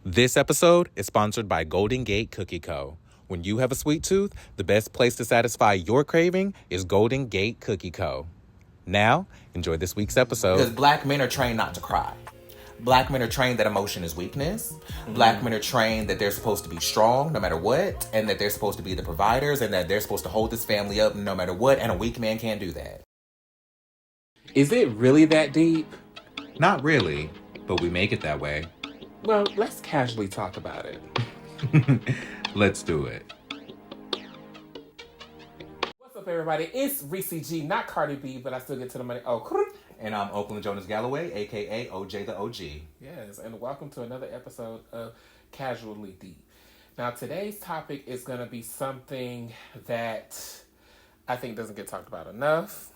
This episode is sponsored by Golden Gate Cookie Co. When you have a sweet tooth, the best place to satisfy your craving is Golden Gate Cookie Co. Now, enjoy this week's episode. Because black men are trained not to cry. Black men are trained that emotion is weakness. Black men are trained that they're supposed to be strong no matter what, and that they're supposed to be the providers, and that they're supposed to hold this family up no matter what, and a weak man can't do that. Is it really that deep? Not really, but we make it that way. Well, let's casually talk about it. Let's do it. What's up, everybody? It's Ressie G, not Cardi B, but I still get to the money. Oh, And I'm Oakland Jonas Galloway, a.k.a. OJ the OG. yes, and welcome to another episode of Casually Deep. Now, today's topic is going to be something that I think doesn't get talked about enough,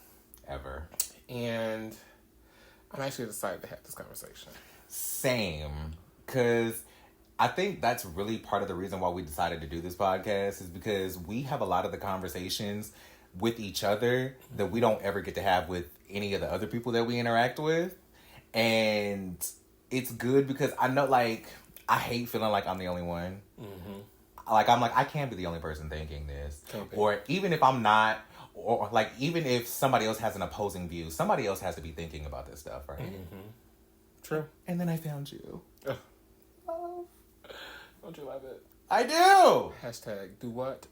Ever. and I'm actually excited to have this conversation. Same. Because I think that's really part of the reason why we decided to do this podcast is because we have a lot of the conversations with each other that we don't ever get to have with any of the other people that we interact with. And it's good because I know, like, I hate feeling like I'm the only one. Mm-hmm. Like, I can't be the only person thinking this. Okay. Or even if I'm not, or like, even if somebody else has an opposing view, somebody else has to be thinking about this stuff, right? Mm-hmm. True. And then I found you. Oh. Don't you love it? I do! Hashtag do what?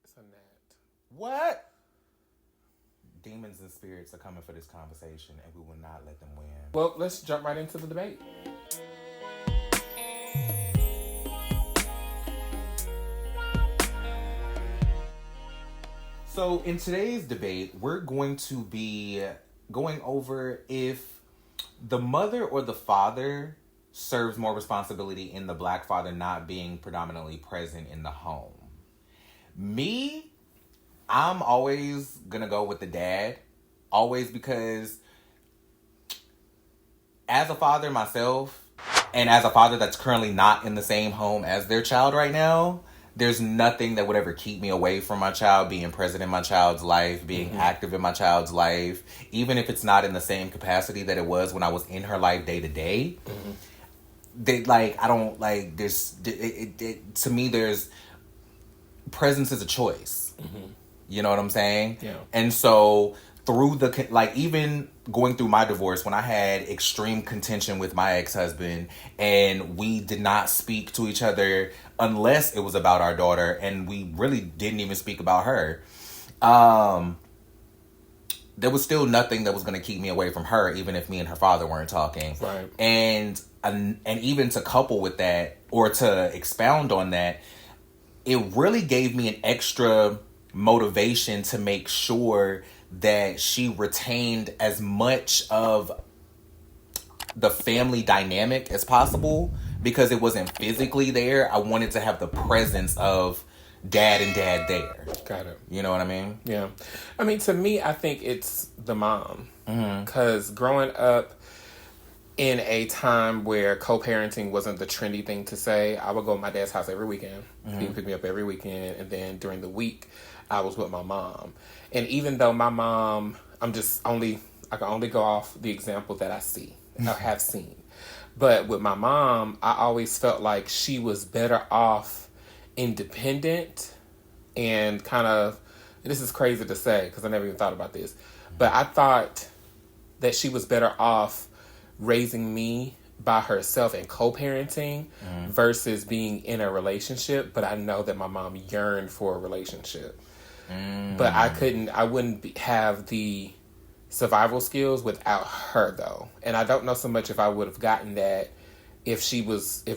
It's a gnat. What? Demons and spirits are coming for this conversation, and we will not let them win. Well, let's jump right into the debate. So, in today's debate, we're going to be going over if the mother or the father serves more responsibility in the black father not being predominantly present in the home. Me, I'm always gonna go with the dad. Always, because as a father myself, and as a father that's currently not in the same home as their child right now, there's nothing that would ever keep me away from my child, being present in my child's life, being active in my child's life, even if it's not in the same capacity that it was when I was in her life day to day. They, like, I don't, like, there's, to me, there's, presence is a choice. You know what I'm saying? Yeah. And so, through the, like, even going through my divorce, when I had extreme contention with my ex-husband, and we did not speak to each other unless it was about our daughter, and we really didn't even speak about her, there was still nothing that was going to keep me away from her, even if me and her father weren't talking. Right. And even to couple with that, or to expound on that, it really gave me an extra motivation to make sure that she retained as much of the family dynamic as possible, because it wasn't physically there. I wanted to have the presence of dad and dad there. Got it. You know what I mean? Yeah. I mean, to me, I think it's the mom. Because growing up in a time where co-parenting wasn't the trendy thing to say, I would go to my dad's house every weekend. He would pick me up every weekend. And then during the week, I was with my mom. And even though my mom, I can only go off the example that I see or have seen. But with my mom, I always felt like she was better off independent and kind of, this is crazy to say because I never even thought about this, but I thought that she was better off raising me by herself and co-parenting versus being in a relationship. But I know that my mom yearned for a relationship. But I wouldn't have the survival skills without her, though. And I don't know so much if I would have gotten that if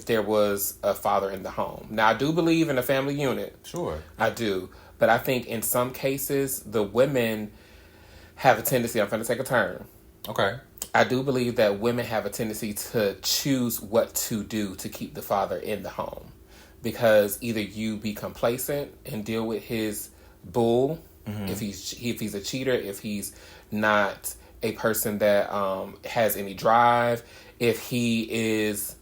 there was a father in the home. Now, I do believe in a family unit. Sure. I do. But I think in some cases, the women have a tendency, I'm going to take a turn. Okay. I do believe that women have a tendency to choose what to do to keep the father in the home. Because either you be complacent and deal with his bull, if he's a cheater, if he's not a person that has any drive, if he is,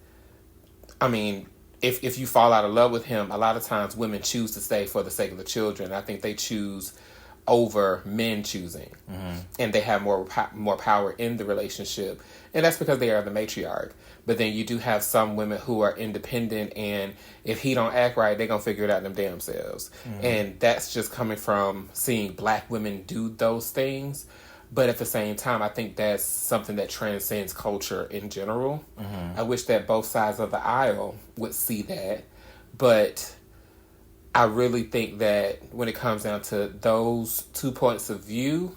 if you fall out of love with him, a lot of times women choose to stay for the sake of the children. I think they choose over men choosing, and they have more power in the relationship, and that's because they are the matriarch. But then you do have some women who are independent, and if he don't act right, they're gonna figure it out them damn selves. And that's just coming from seeing black women do those things. But at the same time, I think that's something that transcends culture in general. I wish that both sides of the aisle would see that, but I really think that when it comes down to those 2 points of view,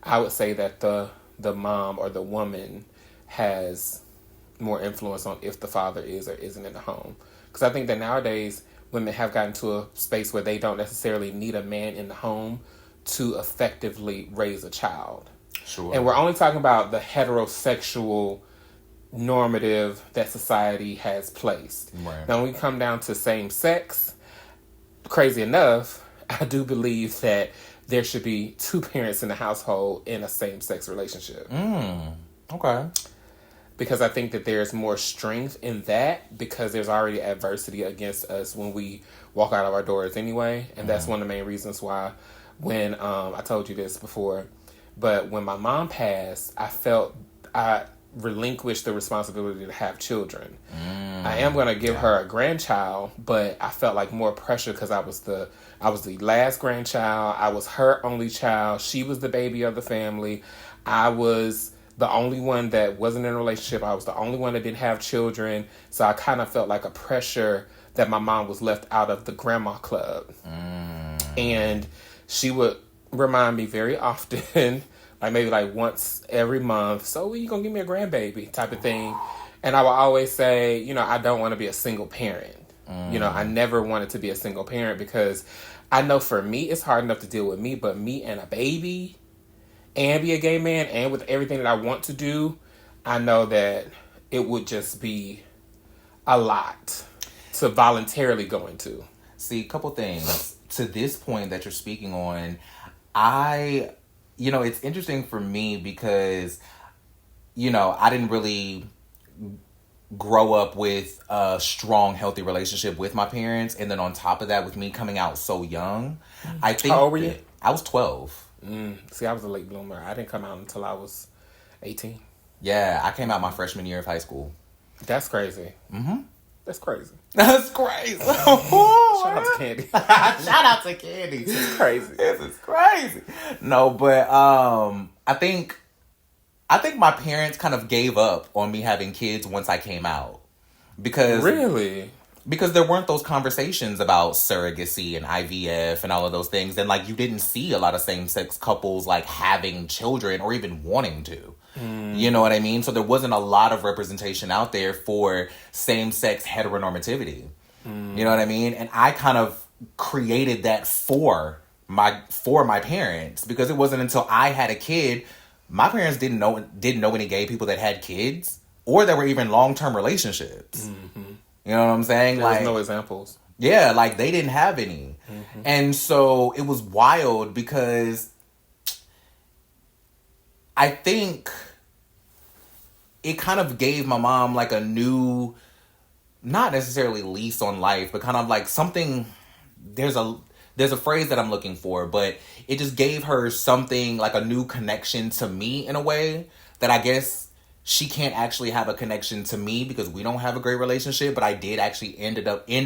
I would say that the mom or the woman has more influence on if the father is or isn't in the home. Because I think that nowadays women have gotten to a space where they don't necessarily need a man in the home to effectively raise a child. Sure. And we're only talking about the heterosexual normative that society has placed. Right. Now, when we come down to same sex, crazy enough, I do believe that there should be 2 parents in the household in a same-sex relationship. Okay. Because I think that there's more strength in that, because there's already adversity against us when we walk out of our doors anyway. And that's one of the main reasons why when, I told you this before, but when my mom passed, I felt I relinquished the responsibility to have children. I am going to give her a grandchild, but I felt like more pressure because I was the last grandchild. I was her only child. She was the baby of the family. I was the only one that wasn't in a relationship. I was the only one that didn't have children. So I kind of felt like a pressure that my mom was left out of the grandma club. And she would remind me very often, like maybe like once every month, so you gonna give me a grandbaby type of thing. And I would always say, you know, I don't want to be a single parent. You know, I never wanted to be a single parent because I know for me, it's hard enough to deal with me, but me and a baby and be a gay man and with everything that I want to do, I know that it would just be a lot to voluntarily go into. See, a couple things. To this point that you're speaking on, it's interesting for me because, I didn't really grow up with a strong, healthy relationship with my parents. And then on top of that, with me coming out so young, I think... How old were you? I was 12. See, I was a late bloomer. I didn't come out until I was 18. Yeah, I came out my freshman year of high school. That's crazy. That's crazy. That's crazy. Shout out to Candy. Shout out to Candy. It's crazy. This is crazy. No, but I think my parents kind of gave up on me having kids once I came out. Because Really? Because there weren't those conversations about surrogacy and IVF and all of those things. And you didn't see a lot of same-sex couples having children or even wanting to. You know what I mean? So there wasn't a lot of representation out there for same-sex heteronormativity. You know what I mean? And I kind of created that for my parents, because it wasn't until I had a kid, my parents didn't know any gay people that had kids or that were even long-term relationships. You know what I'm saying? There was no examples. Yeah, they didn't have any. And so it was wild because I think it kind of gave my mom a new, not necessarily lease on life, but kind of something, there's a phrase that I'm looking for, but it just gave her something, a new connection to me in a way that I guess she can't actually have a connection to me because we don't have a great relationship, but I did actually end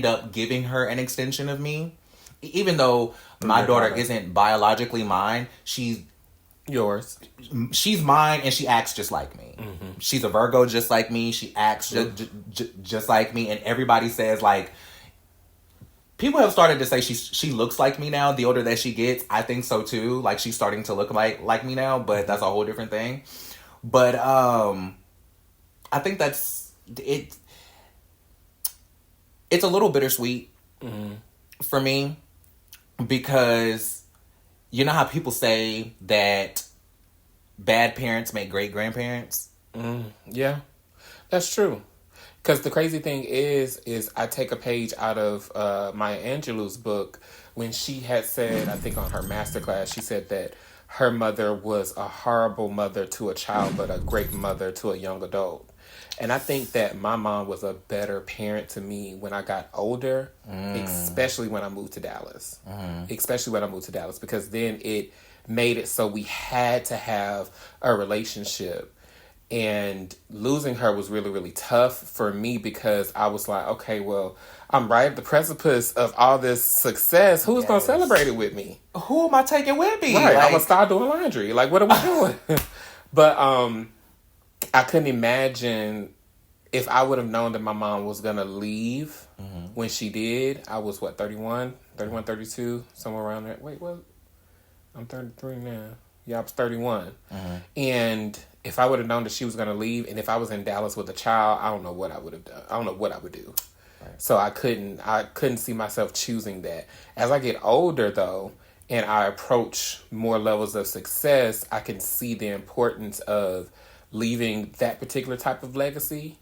up giving her an extension of me. Even though my daughter isn't biologically mine, she's yours. She's mine, and she acts just like me. She's a Virgo just like me. She acts just like me, and everybody says people have started to say she looks like me now. The older that she gets, I think so too. She's starting to look like me now, but that's a whole different thing. But I think that's it. It's a little bittersweet for me because you know how people say that bad parents make great grandparents? Yeah, that's true. Because the crazy thing is I take a page out of Maya Angelou's book when she had said, I think on her masterclass, she said that her mother was a horrible mother to a child, but a great mother to a young adult. And I think that my mom was a better parent to me when I got older, especially when I moved to Dallas. Especially when I moved to Dallas, because then it made it so we had to have a relationship. And losing her was really, really tough for me because I was like, okay, well, I'm right at the precipice of all this success. Who's going to celebrate it with me? Who am I taking with me? Right, I'm going to start doing laundry. Like, what are we doing? But I couldn't imagine if I would have known that my mom was going to leave when she did. I was, 31, 32, somewhere around there. Wait, what? I'm 33 now. Yeah, I was 31. And if I would have known that she was going to leave, and if I was in Dallas with a child, I don't know what I would have done. I don't know what I would do. Right. So I couldn't see myself choosing that. As I get older, though, and I approach more levels of success, I can see the importance of leaving that particular type of legacy.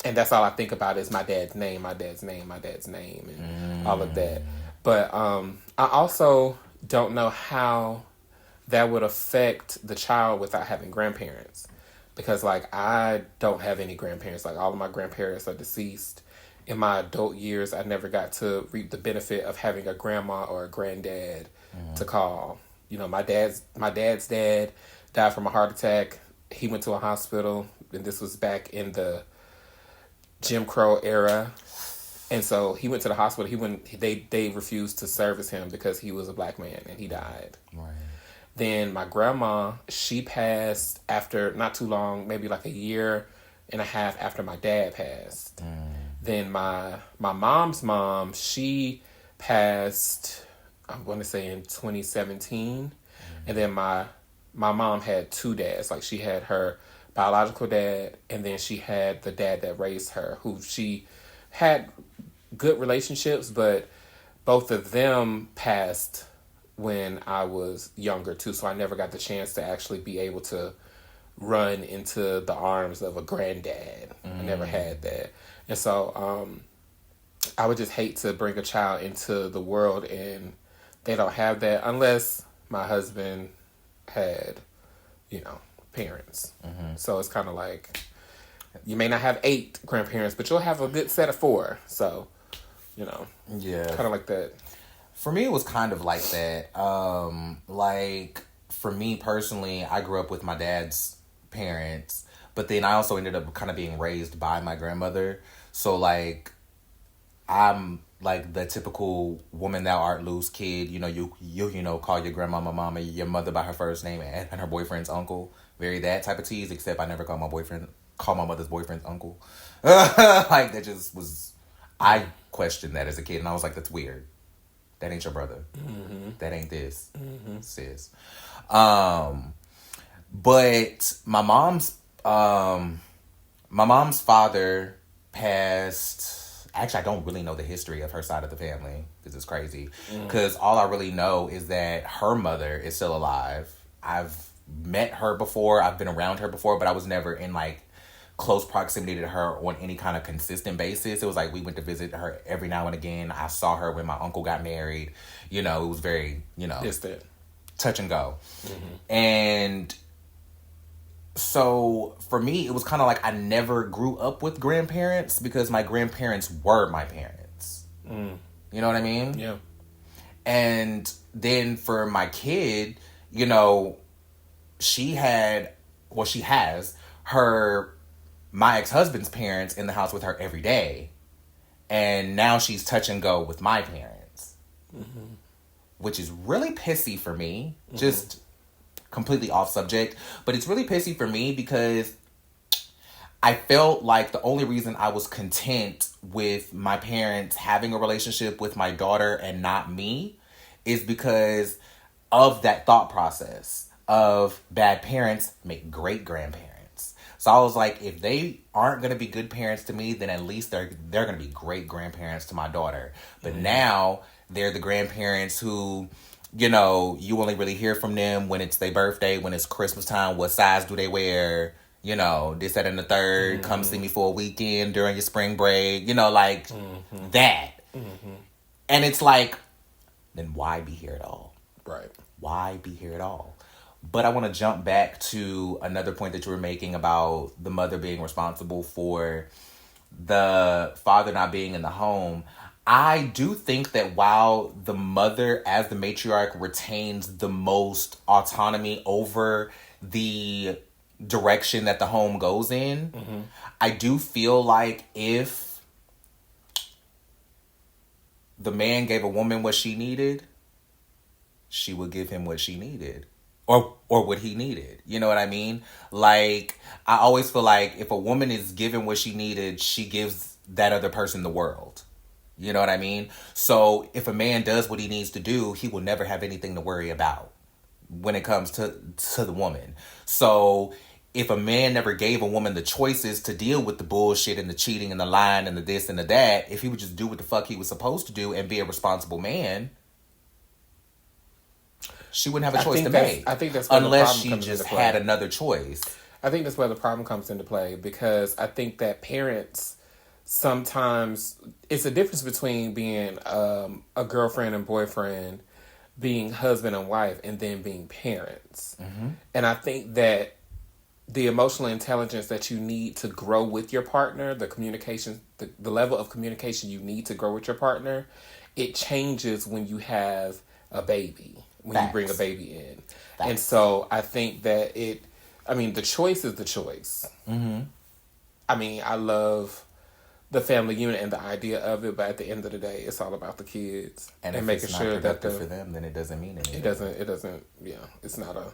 And that's all I think about is my dad's name, and all of that. But I also don't know how that would affect the child without having grandparents. Because, like, I don't have any grandparents. Like, all of my grandparents are deceased. In my adult years, I never got to reap the benefit of having a grandma or a granddad to call. You know, my dad's dad died from a heart attack. He went to a hospital, and this was back in the Jim Crow era. And so he went to the hospital. They refused to service him because he was a black man, and he died. Right. Then my grandma, she passed after not too long, maybe like a year and a half after my dad passed. Then my mom's mom, she passed, I want to say in 2017. And then my mom had two dads. Like, she had her biological dad, and then she had the dad that raised her, who she had good relationships, but both of them passed when I was younger too, so I never got the chance to actually be able to run into the arms of a granddad. I never had that. And so I would just hate to bring a child into the world and they don't have that, unless my husband had, parents. So it's kind of like, you may not have 8 grandparents, but you'll have a good set of 4. So, yeah, kind of like that. For me, it was kind of like that. Like, for me personally, I grew up with my dad's parents, but then I also ended up kind of being raised by my grandmother. So, like, I'm like the typical woman thou art loose kid. You call your grandmama mama, your mother by her first name, and her boyfriend's uncle. Very that type of tease, except I never call my mother's boyfriend's uncle. Like, that just was, I questioned that as a kid, and I was like, that's weird. That ain't your brother. That ain't this, sis. But my mom's father passed. Actually, I don't really know the history of her side of the family, because it's crazy. Because all I really know is that her mother is still alive. I've met her before. I've been around her before, but I was never in, like, close proximity to her on any kind of consistent basis. It was like we went to visit her every now and again. I saw her when my uncle got married. It was very, distant, touch and go. And so for me, it was kind of like I never grew up with grandparents because my grandparents were my parents. You know what I mean? Yeah. And then for my kid, she has my ex-husband's parents in the house with her every day. And now she's touch and go with my parents. Which is really pissy for me. Just completely off subject. But it's really pissy for me because I felt like the only reason I was content with my parents having a relationship with my daughter and not me is because of that thought process of bad parents make great grandparents. So I was like, if they aren't going to be good parents to me, then at least they're going to be great grandparents to my daughter. But now they're the grandparents who, you only really hear from them when it's their birthday, when it's Christmas time, what size do they wear, this, that, and the third, come see me for a weekend during your spring break, that. And it's like, then why be here at all? Right. Why be here at all? But I want to jump back to another point that you were making about the mother being responsible for the father not being in the home. I do think that while the mother, as the matriarch, retains the most autonomy over the direction that the home goes in, I do feel like if the man gave a woman what she needed, she would give him what she needed. Or what he needed. You know what I mean? Like, I always feel like if a woman is given what she needed, she gives that other person the world. You know what I mean? So if a man does what he needs to do, he will never have anything to worry about when it comes to the woman. So if a man never gave a woman the choices to deal with the bullshit and the cheating and the lying and the this and the that, if he would just do what the fuck he was supposed to do and be a responsible man, she wouldn't have a choice to make. I think that's where unless the she problem just comes into play. had another choice. I think that's where the problem comes into play, because I think that parents sometimes, it's a difference between being a girlfriend and boyfriend, being husband and wife, and then being parents. And I think that the emotional intelligence that you need to grow with your partner, the communication, the level of communication you need to grow with your partner, it changes when you have a baby, when Facts. you bring a baby in. Facts. And so I think that the choice is the choice. I mean, I love the family unit and the idea of it, but at the end of the day, it's all about the kids And if making it's not sure that productive for them, then it doesn't mean anything. it doesn't. Yeah, it's not a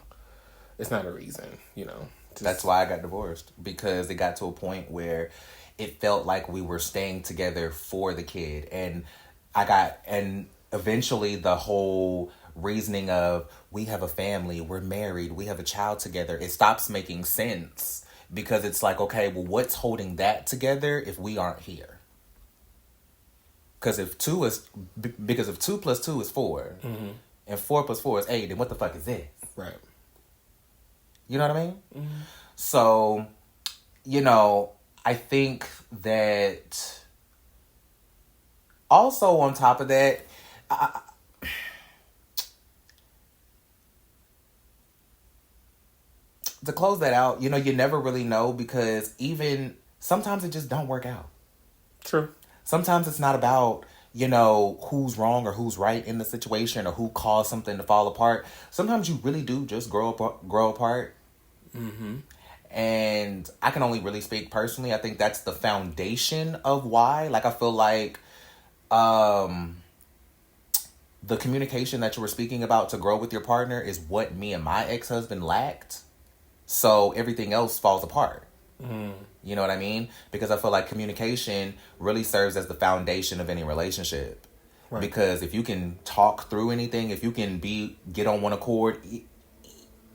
reason. You know, That's why I got divorced, because it got to a point where it felt like we were staying together for the kid, and eventually the whole reasoning of we have a family, we're married, we have a child together, it stops making sense. Because it's like, okay, well, what's holding that together if we aren't here? Because if 2 plus 2 is 4, and 4 plus 4 is 8, then what the fuck is this? Right. You know what I mean? So, I think that also on top of that, to close that out, you never really know, because even sometimes it just don't work out. True. Sometimes it's not about, who's wrong or who's right in the situation or who caused something to fall apart. Sometimes you really do just grow apart. And I can only really speak personally. I think that's the foundation of why. Like, I feel like the communication that you were speaking about to grow with your partner is what me and my ex-husband lacked. So everything else falls apart. You know what I mean? Because I feel like communication really serves as the foundation of any relationship. Right. Because if you can talk through anything, if you can get on one accord,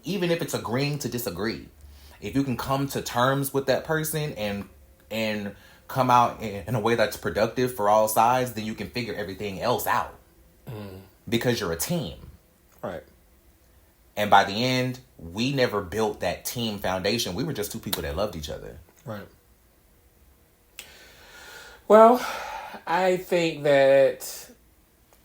even if it's agreeing to disagree, if you can come to terms with that person and come out in a way that's productive for all sides, then you can figure everything else out. Because you're a team. Right. And by the end, we never built that team foundation. We were just 2 people that loved each other. Right. Well, I think that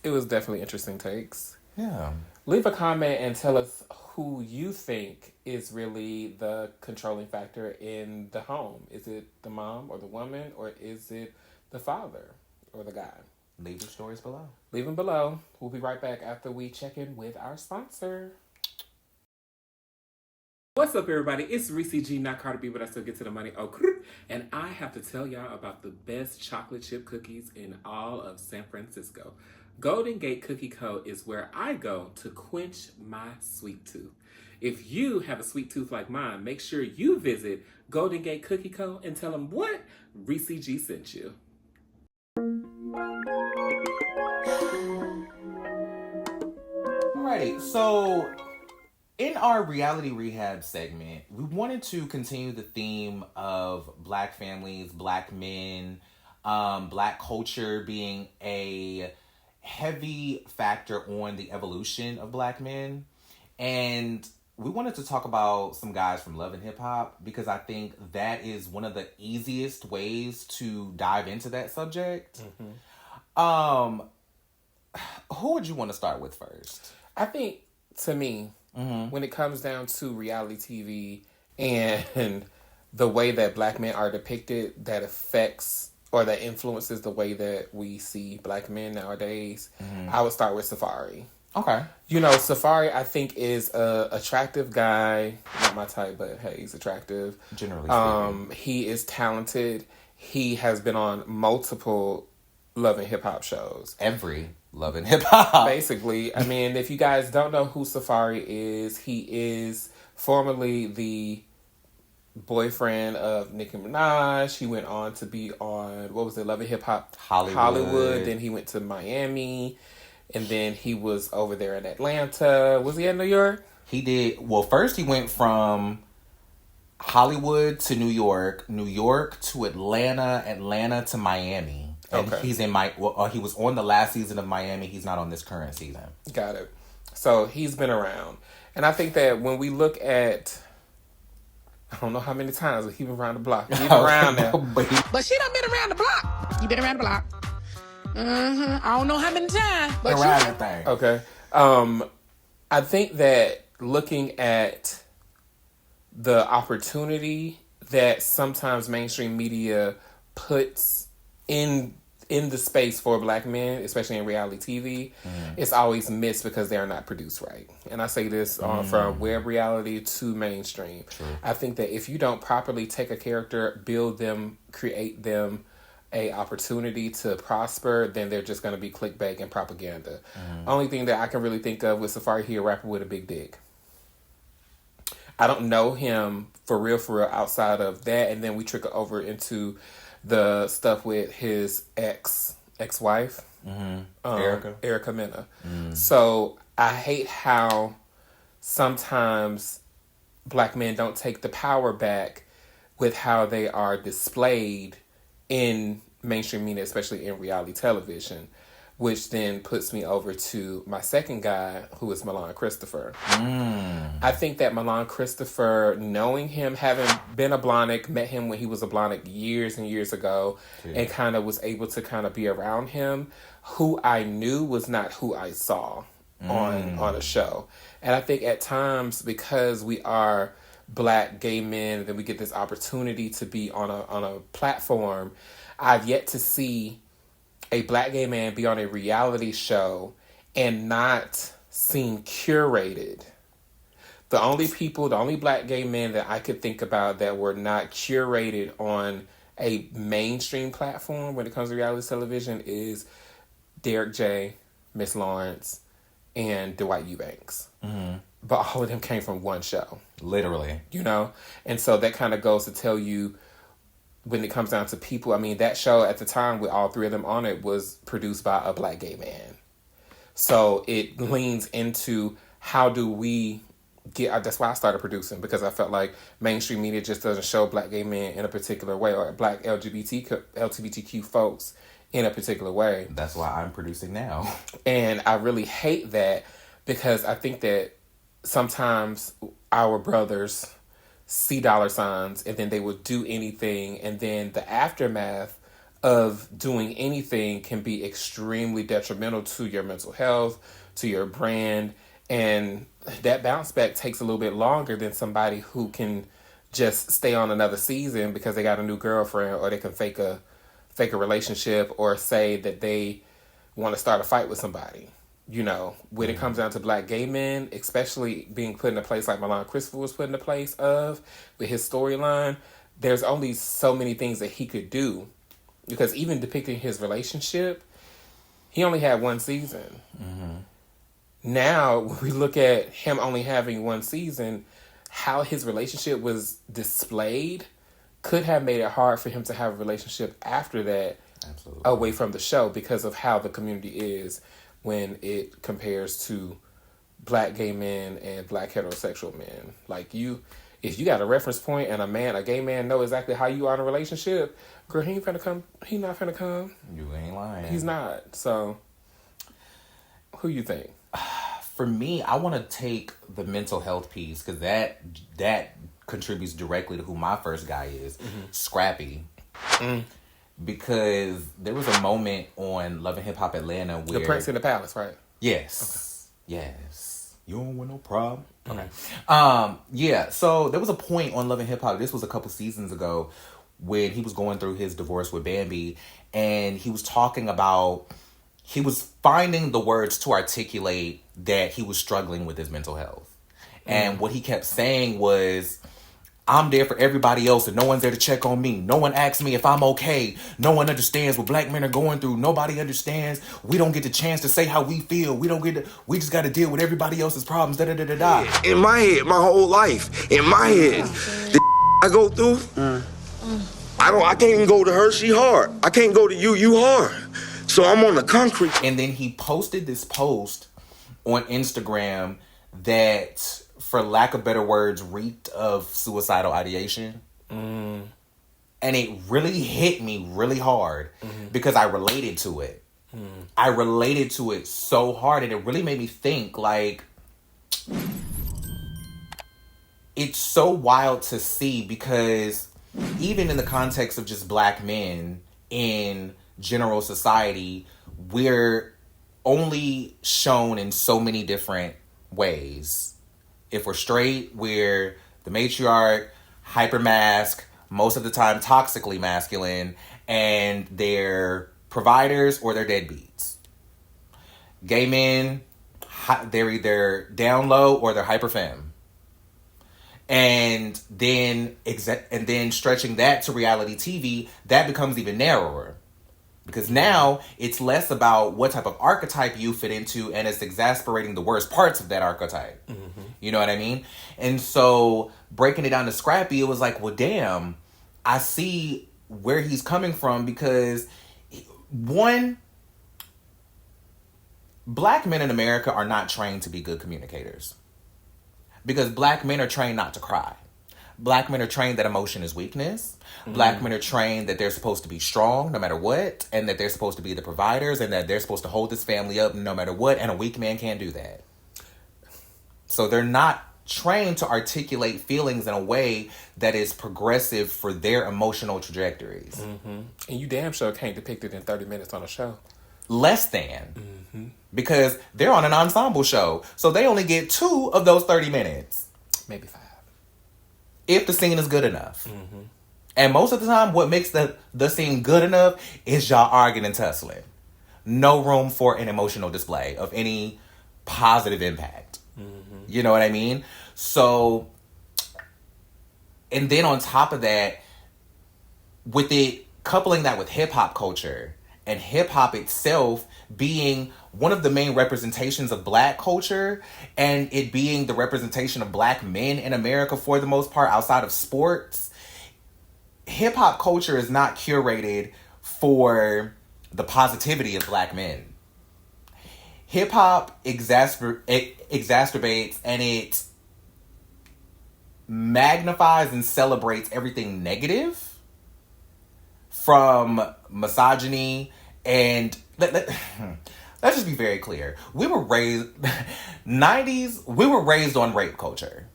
it was definitely interesting takes. Yeah. Leave a comment and tell us who you think is really the controlling factor in the home. Is it the mom or the woman, or is it the father or the guy? Leave your stories below. Leave them below. We'll be right back after we check in with our sponsor. What's up, everybody? It's Ressie G, not Cardi B, but I still get to the money. And I have to tell y'all about the best chocolate chip cookies in all of San Francisco. Golden Gate Cookie Co. is where I go to quench my sweet tooth. If you have a sweet tooth like mine, make sure you visit Golden Gate Cookie Co. and tell them what Ressie G sent you. Alrighty, so in our Reality Rehab segment, we wanted to continue the theme of Black families, Black men, Black culture being a heavy factor on the evolution of Black men. And we wanted to talk about some guys from Love and HipHop, because I think that is one of the easiest ways to dive into that subject. Who would you want to start with first? I think, to me, when it comes down to reality TV and the way that black men are depicted, that affects or that influences the way that we see black men nowadays, I would start with Safari. Okay. You know, Safari, I think, is a attractive guy. Not my type, but hey, he's attractive. Generally speaking. He is talented. He has been on multiple Love and HipHop shows. Every Love and HipHop. Basically, I mean, if you guys don't know who Safari is, he is formerly the boyfriend of Nicki Minaj. He went on to be on, what was it, Love and HipHop Hollywood. Then he went to Miami. And then he was over there in Atlanta. Was he in New York? He did. Well, first he went from Hollywood to New York to Atlanta, Atlanta to Miami. And he's in he was on the last season of Miami. He's not on this current season. Got it. So he's been around. And I think that when we look at, I don't know how many times, but he's been around the block. He's been around there. But she done been around the block. You been around the block. I don't know how many times. But around the thing. Okay. I think that looking at the opportunity that sometimes mainstream media puts in the space for black men, especially in reality TV, it's always missed because they are not produced right. And I say this from web reality to mainstream. True. I think that if you don't properly take a character, build them, create them a opportunity to prosper, then they're just going to be clickbait and propaganda. Only thing that I can really think of with Safari, he a rapper with a big dick. I don't know him for real outside of that. And then we trickle over into the stuff with his ex-wife, Erica Mena. So I hate how sometimes black men don't take the power back with how they are displayed in mainstream media, especially in reality television, which then puts me over to my second guy, who is Milan Christopher. I think that Milan Christopher, knowing him, having been a Blonic, met him when he was a Blonic years and years ago, and kind of was able to kind of be around him, who I knew was not who I saw on a show. And I think at times, because we are black gay men, and then we get this opportunity to be on a platform, I've yet to see a black gay man be on a reality show and not seem curated. The only black gay men that I could think about that were not curated on a mainstream platform when it comes to reality television is Derek J, Miss Lawrence, and Dwight Eubanks. But all of them came from one show. Literally. You know? And so that kind of goes to tell you, when it comes down to people, I mean, that show at the time with all three of them on it was produced by a black gay man. So it leans into how do we get, that's why I started producing, because I felt like mainstream media just doesn't show black gay men in a particular way, or black LGBTQ folks in a particular way. That's why I'm producing now. And I really hate that, because I think that sometimes our brothers see dollar signs and then they will do anything, and then the aftermath of doing anything can be extremely detrimental to your mental health, to your brand, and that bounce back takes a little bit longer than somebody who can just stay on another season because they got a new girlfriend, or they can fake a relationship, or say that they want to start a fight with somebody. You know, when it comes down to black gay men, especially being put in a place like Milan Christopher was put in a place of, with his storyline, there's only so many things that he could do. Because even depicting his relationship, he only had one season. Now, when we look at him only having one season, how his relationship was displayed could have made it hard for him to have a relationship after that. Absolutely. Away from the show, because of how the community is when it compares to black gay men and black heterosexual men. Like, if you got a reference point and a gay man know exactly how you are in a relationship, girl, he not finna come. You ain't lying. He's not. So, who you think? For me, I want to take the mental health piece, because that contributes directly to who my first guy is, Scrappy. Because there was a moment on Love and HipHop Atlanta where... The Prince in the Palace, right? Yes. Okay. Yes. You don't want no problem. Okay. Yeah, so there was a point on Love and HipHop, this was a couple seasons ago, when he was going through his divorce with Bambi, and he was talking about, he was finding the words to articulate that he was struggling with his mental health. And what he kept saying was, I'm there for everybody else and no one's there to check on me. No one asks me if I'm okay. No one understands what black men are going through. Nobody understands. We don't get the chance to say how we feel. We just got to deal with everybody else's problems. In my head, my whole life, in my head, the I go through, I can't even go to her, she hard. I can't go to you hard. So I'm on the concrete. And then he posted this post on Instagram that, for lack of better words, reeked of suicidal ideation. And it really hit me really hard because I related to it. I related to it so hard, and it really made me think, like, it's so wild to see, because even in the context of just black men in general society, we're only shown in so many different ways. If we're straight, we're the matriarch, hypermask, most of the time toxically masculine, and they're providers or they're deadbeats. Gay men, they're either down low or they're hyper femme. And then stretching that to reality TV, that becomes even narrower. Because now it's less about what type of archetype you fit into, and it's exasperating the worst parts of that archetype. You know what I mean? And so breaking it down to Scrappy, it was like, well, damn, I see where he's coming from, because one, black men in America are not trained to be good communicators. Because black men are trained not to cry. Black men are trained that emotion is weakness. Black men are trained that they're supposed to be strong no matter what, and that they're supposed to be the providers, and that they're supposed to hold this family up no matter what, and a weak man can't do that. So they're not trained to articulate feelings in a way that is progressive for their emotional trajectories. And you damn sure can't depict it in 30 minutes on a show. Less than. Because they're on an ensemble show, so they only get 2 of those 30 minutes. Maybe 5. If the scene is good enough. And most of the time, what makes the scene good enough is y'all arguing and tussling. No room for an emotional display of any positive impact. You know what I mean? So, and then on top of that, with it, coupling that with hip-hop culture, and hip-hop itself being one of the main representations of black culture, and it being the representation of black men in America for the most part outside of sports, hip-hop culture is not curated for the positivity of black men. Hip-hop exacerbates and it magnifies and celebrates everything negative, from misogyny and... Let's just be very clear. We were raised... 90s, we were raised on rape culture.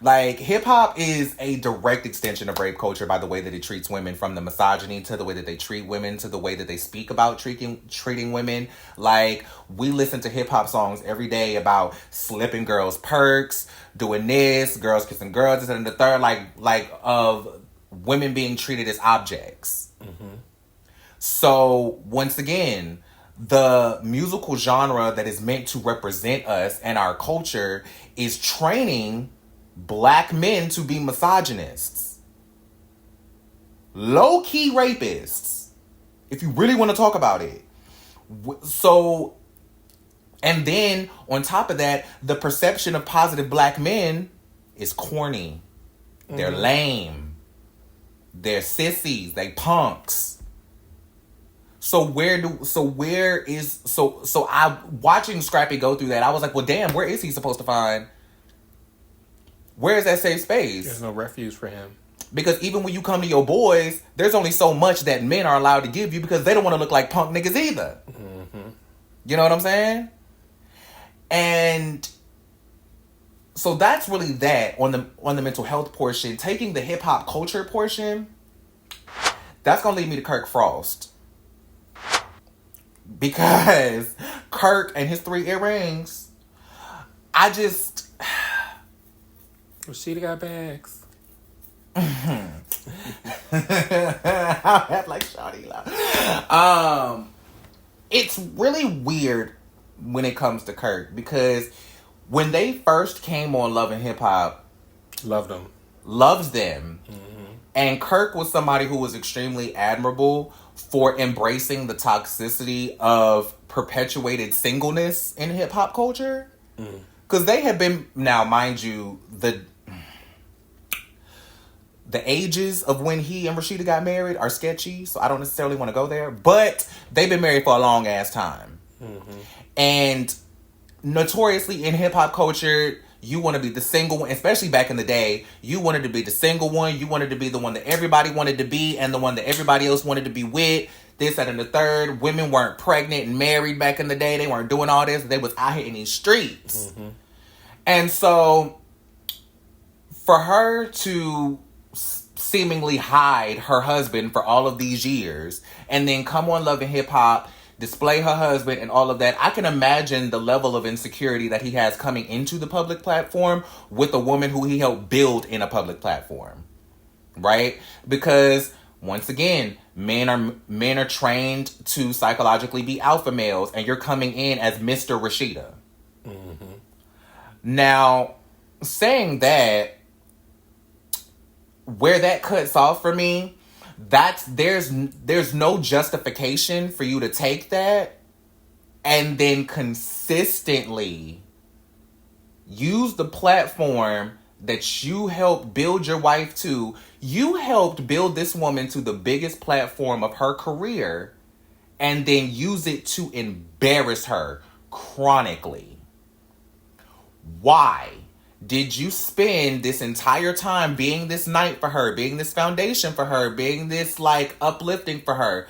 Like, hip-hop is a direct extension of rape culture by the way that it treats women, from the misogyny to the way that they treat women to the way that they speak about treating women. Like, we listen to hip-hop songs every day about slipping girls' perks, doing this, girls kissing girls, this and the third, like of women being treated as objects. So, once again, the musical genre that is meant to represent us and our culture is training black men to be misogynists, low-key rapists, if you really want to talk about it. So, and then on top of that, the perception of positive black men is corny. They're lame. They're sissies. They punks. So I, watching Scrappy go through that, I was like, well, damn, where is he supposed to find? Where is that safe space? There's no refuge for him. Because even when you come to your boys, there's only so much that men are allowed to give you, because they don't want to look like punk niggas either. You know what I'm saying? And so that's really that on the mental health portion. Taking the hip hop culture portion, that's gonna lead me to Kirk Frost. Because Kirk and his 3 earrings, I just... Rashida got bags. I have like Shawty love. It's really weird when it comes to Kirk, because when they first came on Love and HipHop, Loved them. loves them. And Kirk was somebody who was extremely admirable for embracing the toxicity of perpetuated singleness in hip hop culture. Because they had been, now mind you, the ages of when he and Rashida got married are sketchy, so I don't necessarily want to go there. But they've been married for a long ass time. And notoriously in hip hop culture, you want to be the single one, especially back in the day. You wanted to be the single one. You wanted to be the one that everybody wanted to be and the one that everybody else wanted to be with. This, that, and the third. Women weren't pregnant and married back in the day. They weren't doing all this. They was out here in these streets. And so for her to seemingly hide her husband for all of these years and then come on Love and Hip Hop, display her husband and all of that, I can imagine the level of insecurity that he has coming into the public platform with a woman who he helped build in a public platform. Right? Because once again, men are trained to psychologically be alpha males, and you're coming in as Mr. Rashida. Now, saying that, where that cuts off for me, there's no justification for you to take that and then consistently use the platform that you helped build your wife to. You helped build this woman to the biggest platform of her career and then use it to embarrass her chronically. Why did you spend this entire time being this knight for her, being this foundation for her, being this like uplifting for her?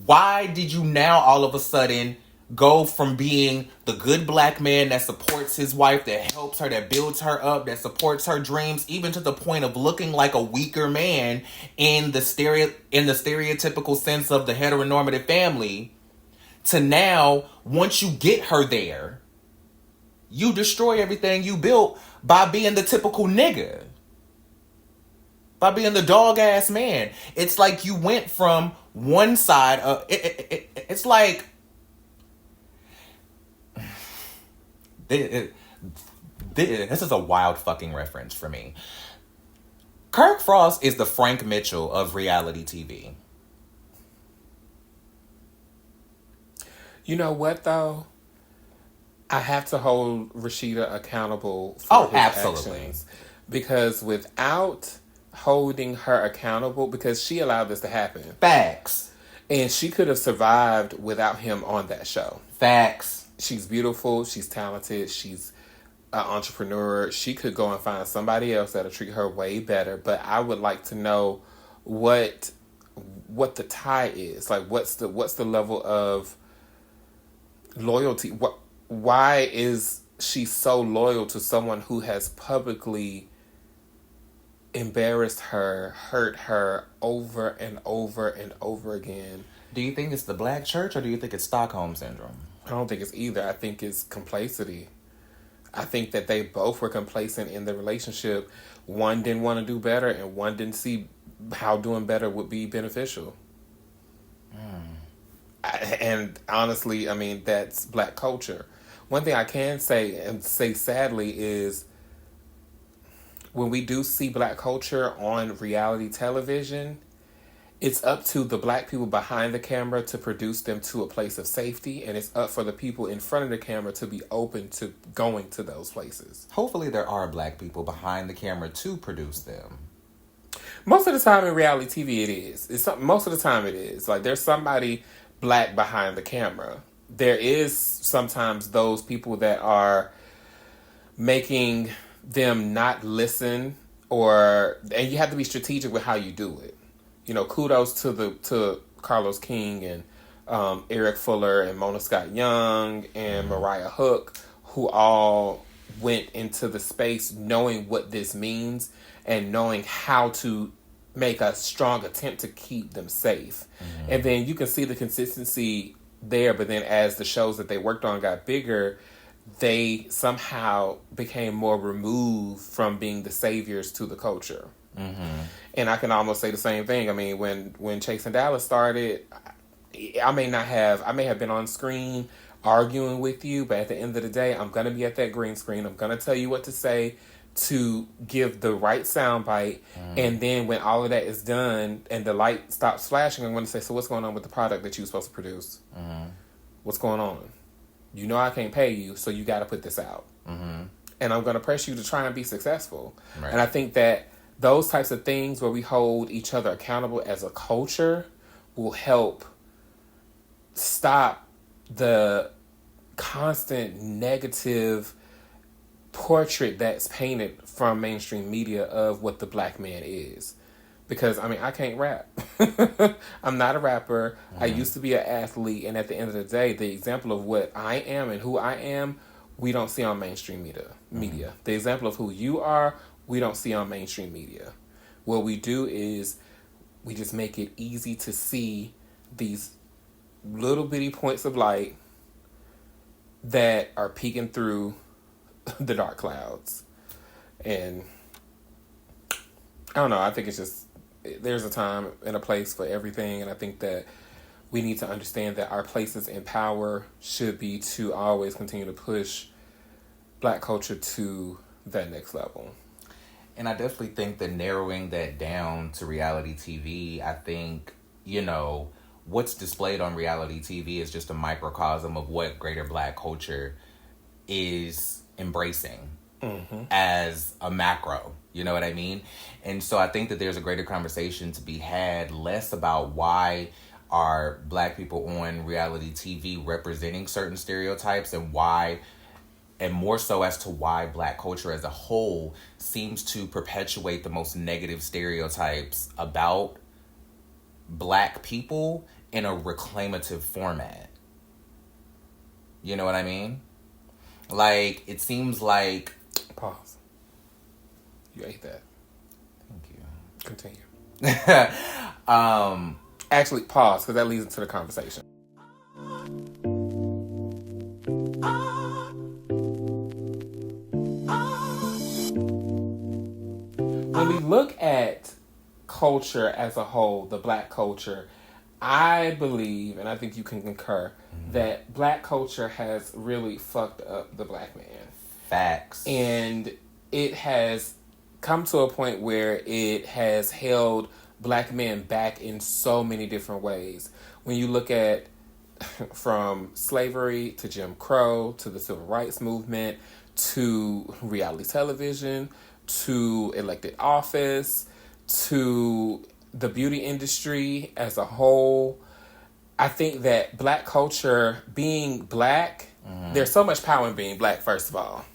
Why did you now all of a sudden go from being the good black man that supports his wife, that helps her, that builds her up, that supports her dreams, even to the point of looking like a weaker man in the stereotypical sense of the heteronormative family, to now, once you get her there, you destroy everything you built by being the typical nigga. By being the dog-ass man. It's like you went from one side of... It's like... This is a wild fucking reference for me. Kirk Frost is the Frank Mitchell of reality TV. You know what, though? I have to hold Rashida accountable for his actions. Because without holding her accountable, because she allowed this to happen. Facts. And she could have survived without him on that show. Facts. She's beautiful. She's talented. She's an entrepreneur. She could go and find somebody else that'll treat her way better. But I would like to know what the tie is. Like, what's the level of loyalty? Why is she so loyal to someone who has publicly embarrassed her, hurt her over and over and over again? Do you think it's the black church or do you think it's Stockholm Syndrome? I don't think it's either. I think it's complacency. I think that they both were complacent in the relationship. One didn't want to do better and one didn't see how doing better would be beneficial. And honestly, I mean, that's black culture. One thing I can say, and say sadly, is when we do see black culture on reality television, it's up to the black people behind the camera to produce them to a place of safety, and it's up for the people in front of the camera to be open to going to those places. Hopefully there are black people behind the camera to produce them. Most of the time in reality TV it is. Most of the time it is. Like, there's somebody black behind the camera. There is sometimes those people that are making them not listen, and you have to be strategic with how you do it. You know, kudos to Carlos King and Eric Fuller and Mona Scott Young and Mariah Hook, who all went into the space knowing what this means and knowing how to make a strong attempt to keep them safe. And then you can see the consistency there, but then as the shows that they worked on got bigger, they somehow became more removed from being the saviors to the culture. And I can almost say the same thing. I mean, when Chase and Dallas started, I may have been on screen arguing with you, but at the end of the day, I'm going to be at that green screen. I'm going to tell you what to say to give the right soundbite. And then when all of that is done and the light stops flashing, I'm going to say, so what's going on with the product that you were supposed to produce? What's going on? You know I can't pay you, so you got to put this out. And I'm going to press you to try and be successful. Right. And I think that those types of things where we hold each other accountable as a culture will help stop the constant negative portrait that's painted from mainstream media of what the black man is. Because, I mean, I can't rap. I'm not a rapper. I used to be an athlete. And at the end of the day, the example of what I am and who I am, we don't see on mainstream media. The example of who you are, we don't see on mainstream media. What we do is we just make it easy to see these little bitty points of light that are peeking through the dark clouds. And I don't know, I think it's just, there's a time and a place for everything. And I think that we need to understand that our places in power should be to always continue to push black culture to that next level. And I definitely think that narrowing that down to reality TV, I think, you know, what's displayed on reality TV is just a microcosm of what greater black culture is embracing as a macro. You know what I mean? And so I think that there's a greater conversation to be had, less about why are black people on reality TV representing certain stereotypes and why, and more so as to why black culture as a whole seems to perpetuate the most negative stereotypes about black people in a reclamative format. You know what I mean? Like, it seems like... Pause. You ate that. Thank you. Continue. Actually, pause, because that leads into the conversation. When we look at culture as a whole, the black culture, I believe, and I think you can concur, that black culture has really fucked up the black man. Facts. And it has come to a point where it has held black men back in so many different ways. When you look at from slavery to Jim Crow to the civil rights movement to reality television to elected office to the beauty industry as a whole, I think that black culture, being black, there's so much power in being black, first of all.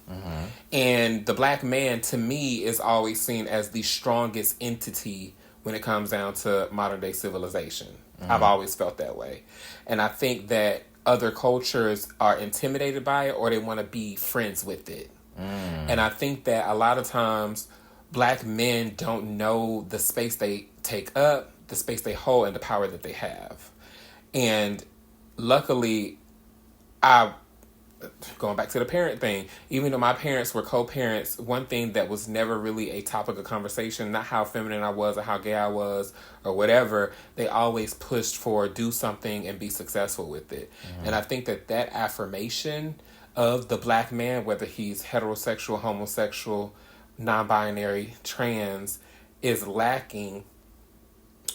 And the black man, to me, is always seen as the strongest entity when it comes down to modern day civilization. I've always felt that way. And I think that other cultures are intimidated by it or they want to be friends with it. And I think that a lot of times black men don't know the space they take up, the space they hold, and the power that they have. And luckily, going back to the parent thing, even though my parents were co-parents, one thing that was never really a topic of conversation, not how feminine I was or how gay I was or whatever, they always pushed for do something and be successful with it. And I think that affirmation of the black man, whether he's heterosexual, homosexual, non-binary, trans, is lacking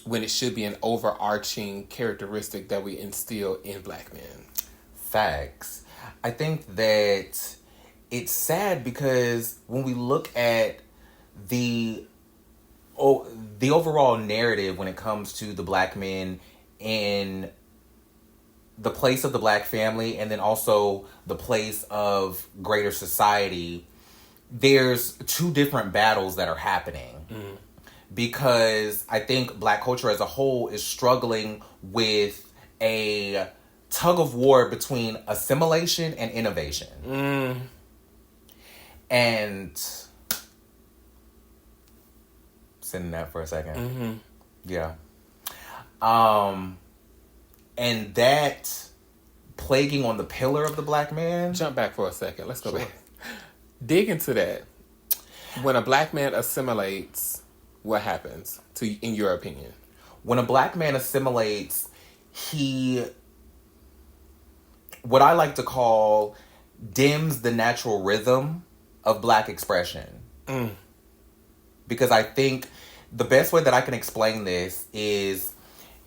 when it should be an overarching characteristic that we instill in black men. Facts. I think that it's sad because when we look at the overall narrative when it comes to the black men in the place of the black family and then also the place of greater society, there's two different battles that are happening. Because I think black culture as a whole is struggling with a tug of war between assimilation and innovation. And sitting that for a second. Yeah. And that plaguing on the pillar of the black man. Jump back for a second. Let's go back. Dig into that. When a black man assimilates, what happens in your opinion? When a black man assimilates, what I like to call, dims the natural rhythm of black expression. Because I think the best way that I can explain this is,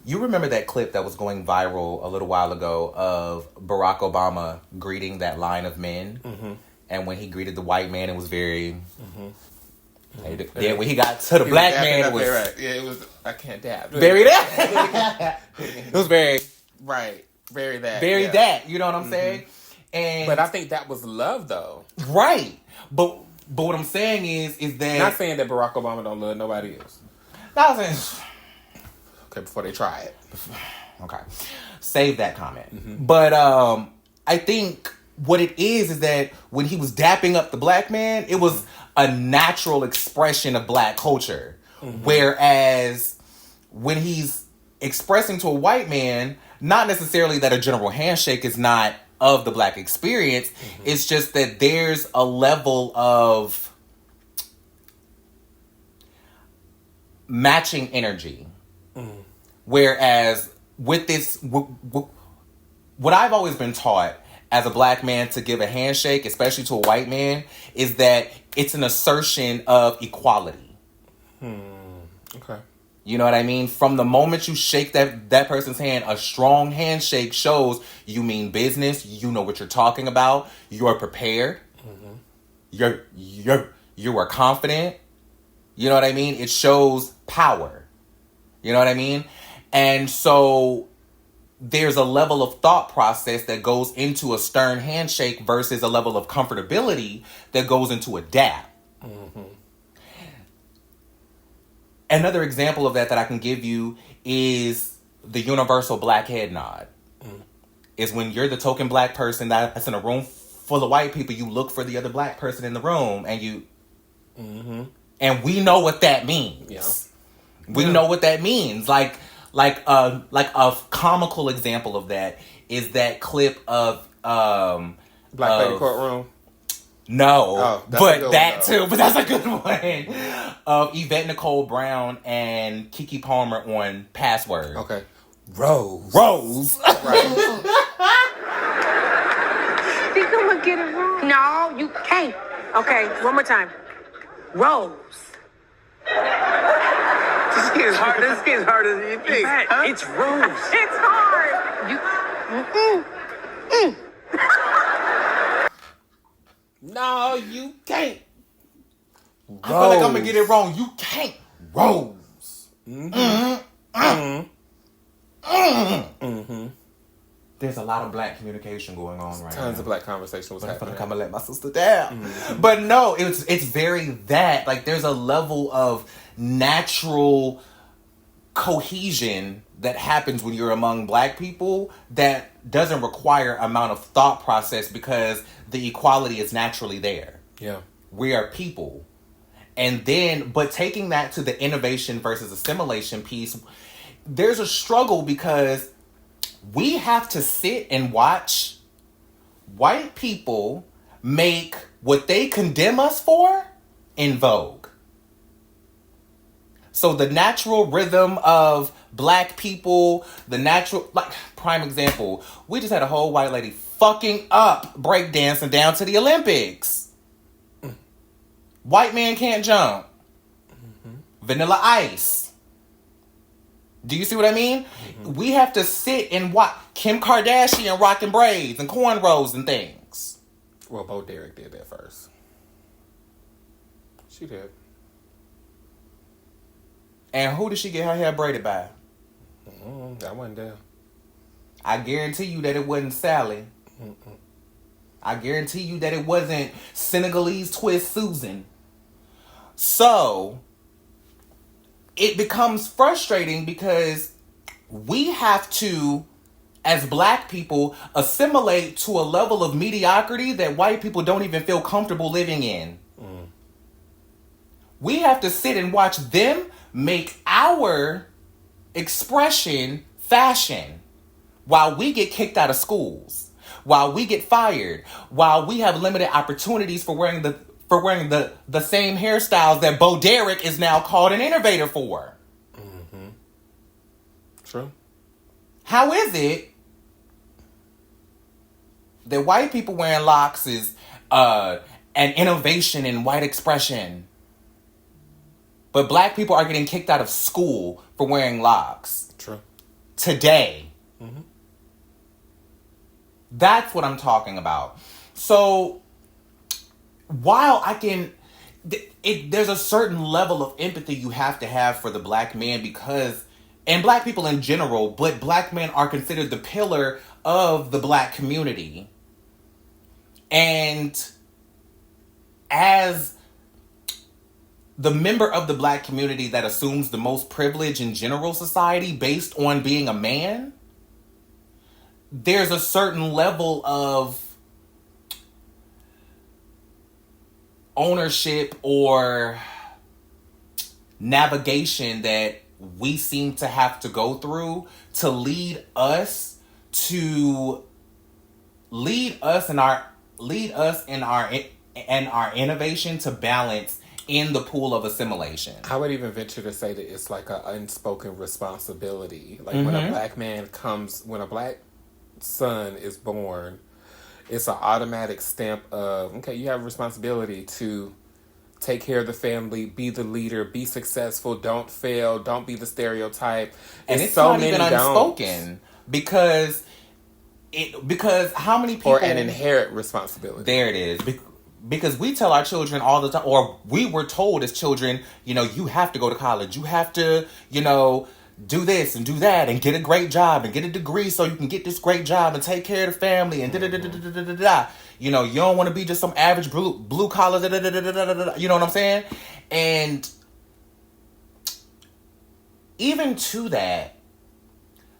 you remember that clip that was going viral a little while ago of Barack Obama greeting that line of men? And when he greeted the white man, it was very... Then when he got to the black man, it was... Right. Yeah, it was... I can't dab. Very that. It was very... Right. Very that. Very that. You know what I'm saying? But I think that was love, though. Right. But what I'm saying is that... Not saying that Barack Obama don't love nobody else. Not saying... Okay, before they try it. Okay. Save that comment. But I think what it is that when he was dapping up the black man, it was a natural expression of black culture. Whereas when he's expressing to a white man, not necessarily that a general handshake is not of the black experience, it's just that there's a level of matching energy. Whereas with this, what I've always been taught as a black man to give a handshake, especially to a white man, is that it's an assertion of equality. Okay. You know what I mean? From the moment you shake that person's hand, a strong handshake shows you mean business. You know what you're talking about. You're prepared. You are confident. You know what I mean? It shows power. You know what I mean? And so there's a level of thought process that goes into a stern handshake versus a level of comfortability that goes into a dap. Another example of that I can give you is the universal black head nod. Is when you're the token black person that's in a room full of white people, you look for the other black person in the room and you... And we know what that means. Yeah. We know what that means. Like a comical example of that is that clip of Black Lady Courtroom. No, that's a but good that one, too. But that's a good one. Of Yvette Nicole Brown and Keke Palmer on Password. Okay. Rose. Right. Think I'm gonna get it wrong? No, you can't. Okay, one more time. Rose. This gets harder than you think. Huh? It's Rose. It's hard. No, you can't. I feel like I'm gonna get it wrong. You can't. Rose. There's a lot of black communication going on right now. Tons of black conversation was happening. I'm gonna let my sister down. But no, it's very that. Like, there's a level of natural cohesion that happens when you're among black people that doesn't require amount of thought process because the equality is naturally there. Yeah. We are people. And then, but taking that to the innovation versus assimilation piece, there's a struggle because we have to sit and watch white people make what they condemn us for in vogue. So the natural rhythm of black people, the natural, like, prime example, we just had a whole white lady fucking up breakdancing down to the Olympics. White man can't jump. Vanilla Ice. Do you see what I mean? We have to sit and watch Kim Kardashian rocking braids and cornrows and things. Well, Bo Derek did that first. She did. And who did she get her hair braided by? I wasn't there. I guarantee you that it wasn't Sally. I guarantee you that it wasn't Senegalese twist Susan. So, it becomes frustrating because we have to, as black people, assimilate to a level of mediocrity that white people don't even feel comfortable living in. We have to sit and watch them make our expression fashion. while we get kicked out of schools, while we get fired, while we have limited opportunities for wearing the same hairstyles that Bo Derek is now called an innovator for. Mm-hmm. True. How is it that white people wearing locks is an innovation in white expression, but black people are getting kicked out of school for wearing locks? True. Today. Mm-hmm. That's what I'm talking about. So, while I can... there's a certain level of empathy you have to have for the black man because... And black people in general, but black men are considered the pillar of the black community. And as the member of the black community that assumes the most privilege in general society based on being a man, there's a certain level of ownership or navigation that we seem to have to go through to lead us in our innovation to balance in the pool of assimilation. I would even venture to say that it's like an unspoken responsibility. Like when a black man comes, when a black son is born, it's an automatic stamp of, okay, you have a responsibility to take care of the family, be the leader, be successful, don't fail, don't be the stereotype. And it's so not many even unspoken because how many people... Or an inherent responsibility. There it is. Because we tell our children all the time, or we were told as children, you have to go to college. You have to, do this and do that and get a great job and get a degree so you can get this great job and take care of the family and da-da-da-da-da-da-da-da. You don't want to be just some average blue collar, da-da-da-da-da-da-da. You know what I'm saying? And even to that,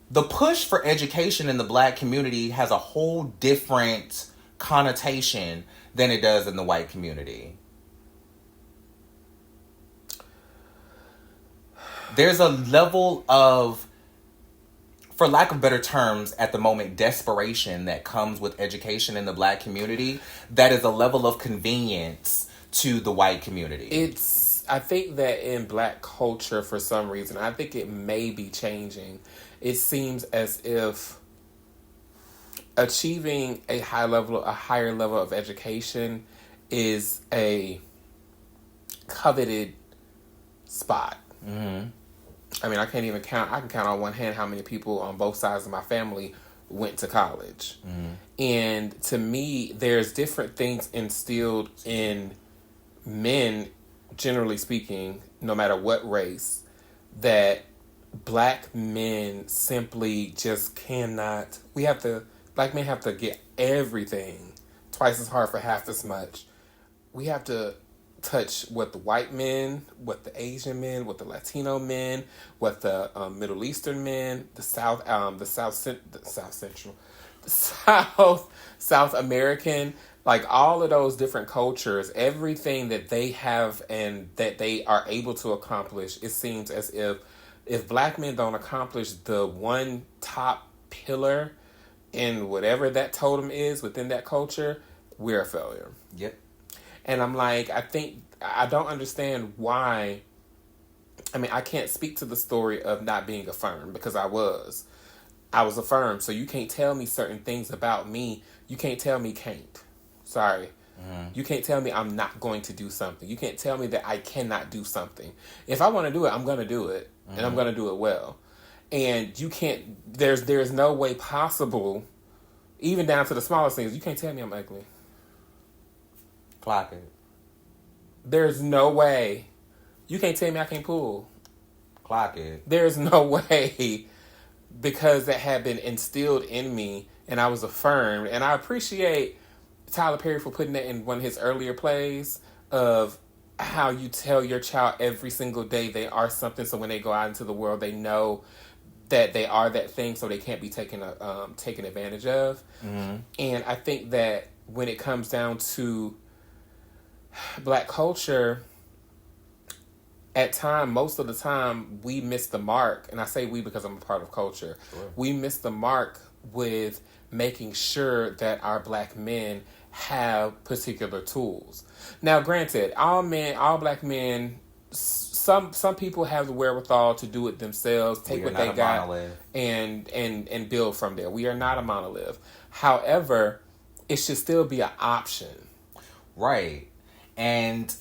the push for education in the black community has a whole different connotation than it does in the white community. There's a level of, for lack of better terms, at the moment, desperation that comes with education in the black community that is a level of convenience to the white community. I think that in black culture, for some reason, I think it may be changing. It seems as if achieving a higher level of education is a coveted spot. Mm-hmm. I mean, I can count on one hand how many people on both sides of my family went to college. Mm-hmm. And to me, there's different things instilled in men, generally speaking, no matter what race, that black men simply just cannot. Black men have to get everything twice as hard for half as much. We have to touch what the white men, what the Asian men, what the Latino men, what the Middle Eastern men, the South American, like all of those different cultures, everything that they have and that they are able to accomplish, it seems as if black men don't accomplish the one top pillar in whatever that totem is within that culture, we're a failure. Yep. And I'm like, I don't understand why. I mean, I can't speak to the story of not being affirmed because I was affirmed. So you can't tell me certain things about me. You can't tell me can't. Sorry. Mm-hmm. You can't tell me I'm not going to do something. You can't tell me that I cannot do something. If I want to do it, I'm going to do it. Mm-hmm. And I'm going to do it well. And you can't, there's no way possible, even down to the smallest things, you can't tell me I'm ugly. Clock it. There's no way. You can't tell me I can't pull. Clock it. There's no way, because that had been instilled in me and I was affirmed. And I appreciate Tyler Perry for putting that in one of his earlier plays of how you tell your child every single day they are something. So when they go out into the world, they know that they are that thing, so they can't be taken advantage of. Mm-hmm. And I think that when it comes down to black culture, most of the time, we miss the mark. And I say we because I'm a part of culture. Sure. We miss the mark with making sure that our black men have particular tools. Now, granted, all black men, some people have the wherewithal to do it themselves, take what they got, and build from there. We are not a monolith. However, it should still be an option. Right. And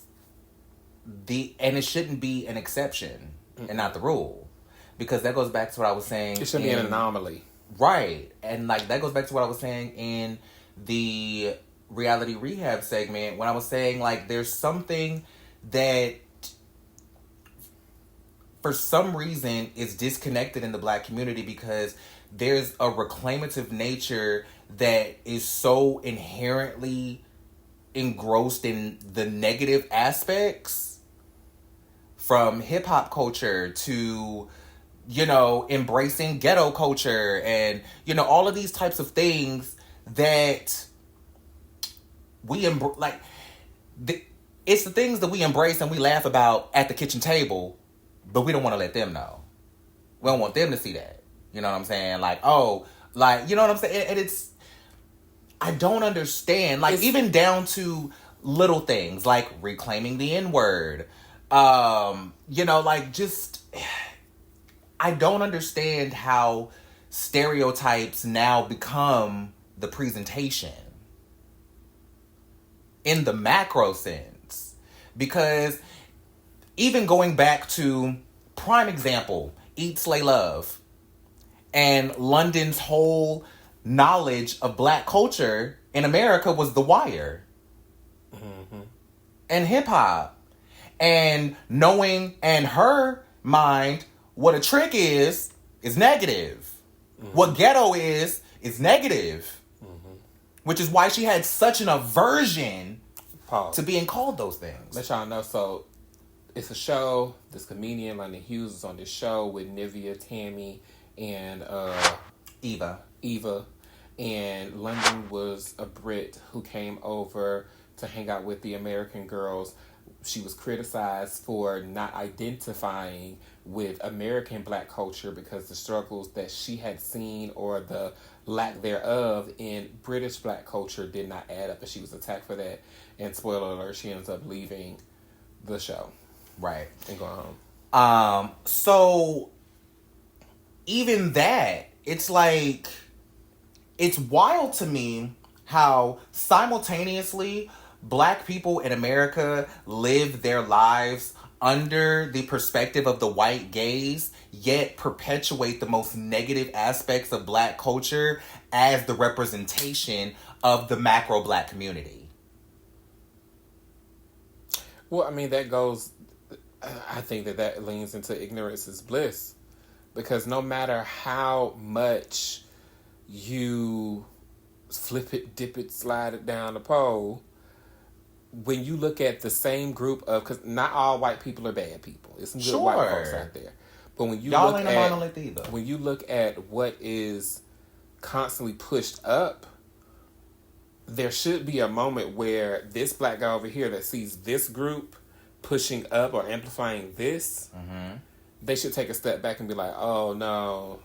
it shouldn't be an exception and not the rule. Because that goes back to what I was saying. It should be an anomaly. Right. And like that goes back to what I was saying in the Reality Rehab segment when I was saying like there's something that for some reason is disconnected in the black community because there's a reclamative nature that is so inherently engrossed in the negative aspects from hip-hop culture to, you know, embracing ghetto culture and, you know, all of these types of things that we it's the things that we embrace and we laugh about at the kitchen table, but we don't want to let them know. We don't want them to see that. You know what I'm saying? Like, oh, like, you know what I'm saying? And it's, I don't understand. Like, even down to little things like reclaiming the N-word. You know, like, just, I don't understand how stereotypes now become the presentation in the macro sense. Because even going back to prime example, Eat, Slay, Love, and London's whole knowledge of black culture in America was The Wire. Mm-hmm. And hip-hop. And knowing in her mind what a trick is negative. Mm-hmm. What ghetto is negative. Mm-hmm. Which is why she had such an aversion to being called those things. Let y'all know, so it's a show. This comedian, London Hughes, is on this show with Nivea, Tammy, and Eva. And London was a Brit who came over to hang out with the American girls. She was criticized for not identifying with American black culture because the struggles that she had seen or the lack thereof in British black culture did not add up, and she was attacked for that. And spoiler alert, she ends up leaving the show. Right. And going home. So even that, it's like, it's wild to me how simultaneously black people in America live their lives under the perspective of the white gaze, yet perpetuate the most negative aspects of black culture as the representation of the macro black community. Well, I mean, that goes, I think that leans into ignorance is bliss. Because no matter how much you flip it, dip it, slide it down the pole, when you look at the same group of, because not all white people are bad people. There's some good white folks out there. But when you Y'all ain't a monolith either. When you look at what is constantly pushed up, there should be a moment where this black guy over here that sees this group pushing up or amplifying this, mm-hmm. they should take a step back and be like, oh, no,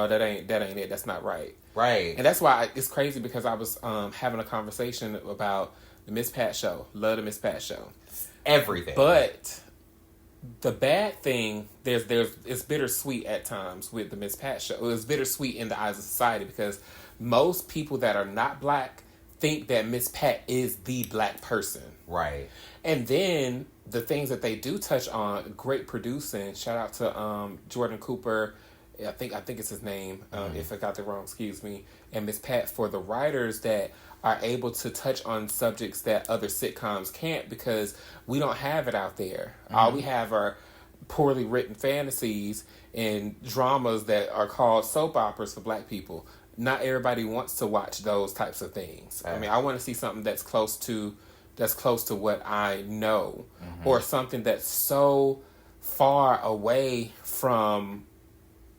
that ain't it. That's not right. Right. And that's why it's crazy, because I was having a conversation about the Miss Pat show. Love the Miss Pat show. Everything. But the bad thing, it's bittersweet at times with the Miss Pat show. It's bittersweet in the eyes of society because most people that are not black think that Miss Pat is the black person. Right. And then the things that they do touch on, great producing. Shout out to Jordan Cooper. I think it's his name. If I got that wrong, excuse me. And Miss Pat, for the writers that are able to touch on subjects that other sitcoms can't, because we don't have it out there. Mm-hmm. All we have are poorly written fantasies and dramas that are called soap operas for black people. Not everybody wants to watch those types of things. Right. I mean, I want to see something that's close to what I know, mm-hmm. or something that's so far away from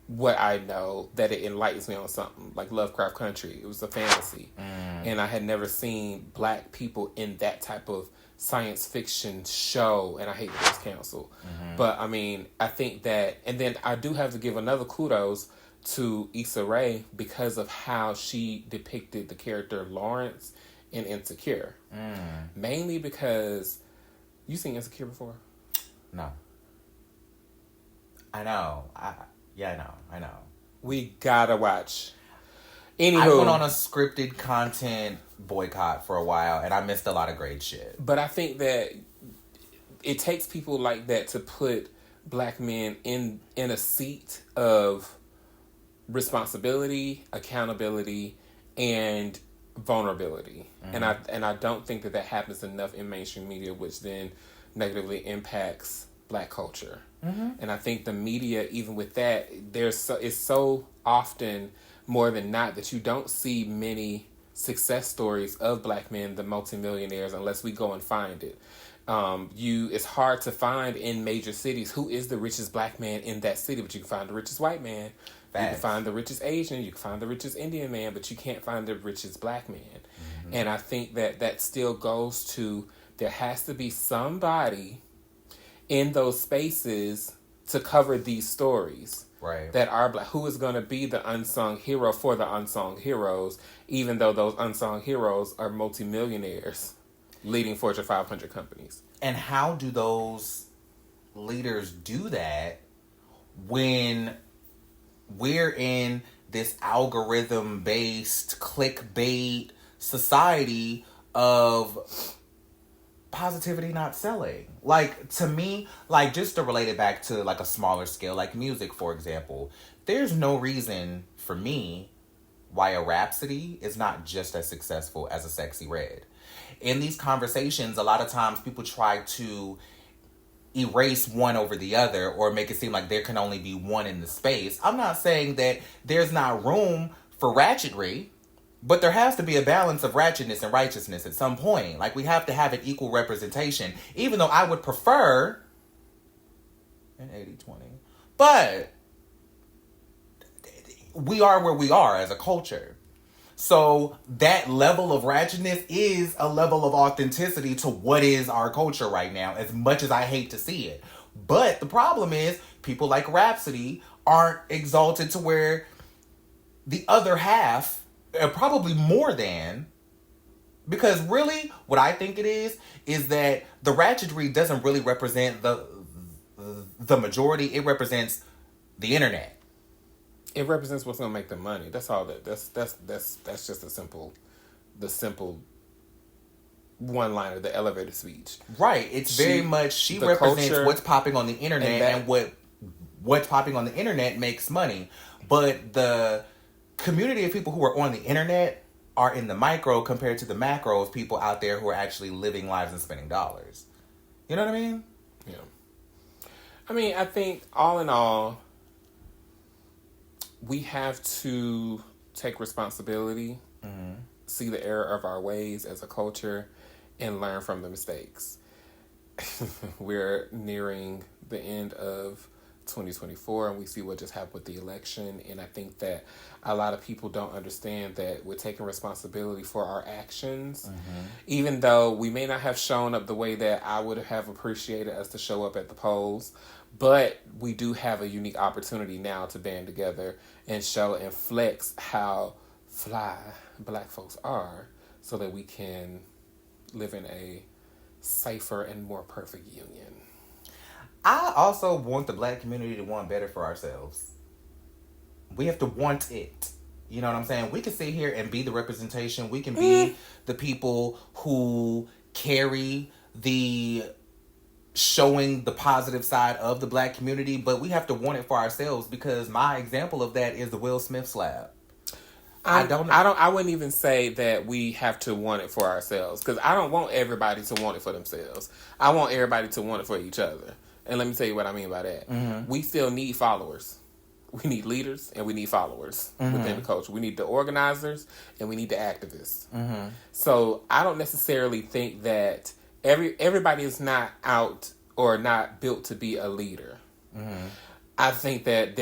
what I know, that it enlightens me on something. Like Lovecraft Country. It was a fantasy. And I had never seen black people in that type of science fiction show, and I hate that it was canceled. But I mean, I think that, and then I do have to give another kudos to Issa Rae because of how she depicted the character Lawrence in Insecure. Mainly because, you seen Insecure before? No. I know. I know. We gotta watch. Anywho, I went on a scripted content boycott for a while, and I missed a lot of great shit. But I think that it takes people like that to put black men in a seat of responsibility, accountability, and vulnerability. And I don't think that happens enough in mainstream media, which then negatively impacts black culture. And I think the media, even with that, it's so often more than not that you don't see many success stories of black men, the multimillionaires, unless we go and find it. It's hard to find in major cities who is the richest black man in that city, but you can find the richest white man. Facts. You can find the richest Asian, you can find the richest Indian man, but you can't find the richest black man. And I think that still goes to, there has to be somebody in those spaces to cover these stories. Right. That are black. Who is going to be the unsung hero for the unsung heroes, even though those unsung heroes are multimillionaires leading Fortune 500 companies? And how do those leaders do that when we're in this algorithm-based clickbait society of positivity not selling? Like, to me, like, just to relate it back to like a smaller scale, like music, for example, there's no reason for me why a Rhapsody is not just as successful as a Sexy Red. In these conversations, a lot of times people try to erase one over the other or make it seem like there can only be one in the space. I'm not saying that there's not room for ratchetry, but there has to be a balance of ratchetness and righteousness at some point. Like, we have to have an equal representation, even though I would prefer an 80-20. But we are where we are as a culture. So that level of ratchetness is a level of authenticity to what is our culture right now, as much as I hate to see it. But the problem is, people like Rhapsody aren't exalted to where the other half, probably more than, because really what I think it is that the ratchetry doesn't really represent the majority. It represents the internet. It represents what's gonna make the money. That's all. That's just the simple one liner, the elevator speech. Right. It's very much she represents culture, what's popping on the internet, and what's popping on the internet makes money. But the community of people who are on the internet are in the micro compared to the macro of people out there who are actually living lives and spending dollars. You know what I mean? Yeah. I mean, I think all in all, we have to take responsibility, see the error of our ways as a culture, and learn from the mistakes. We're nearing the end of 2024, and we see what just happened with the election. And I think that a lot of people don't understand that we're taking responsibility for our actions, even though we may not have shown up the way that I would have appreciated us to show up at the polls. But we do have a unique opportunity now to band together and show and flex how fly black folks are, so that we can live in a safer and more perfect union. I also want the black community to want better for ourselves. We have to want it. You know what I'm saying? We can sit here and be the representation. We can be the people who carry the showing the positive side of the black community, but we have to want it for ourselves, because my example of that is the Will Smith slap. I wouldn't even say that we have to want it for ourselves, because I don't want everybody to want it for themselves. I want everybody to want it for each other. And let me tell you what I mean by that. We still need followers. We need leaders and we need followers within the culture. We need the organizers and we need the activists. So I don't necessarily think that everybody is not out or not built to be a leader. I think that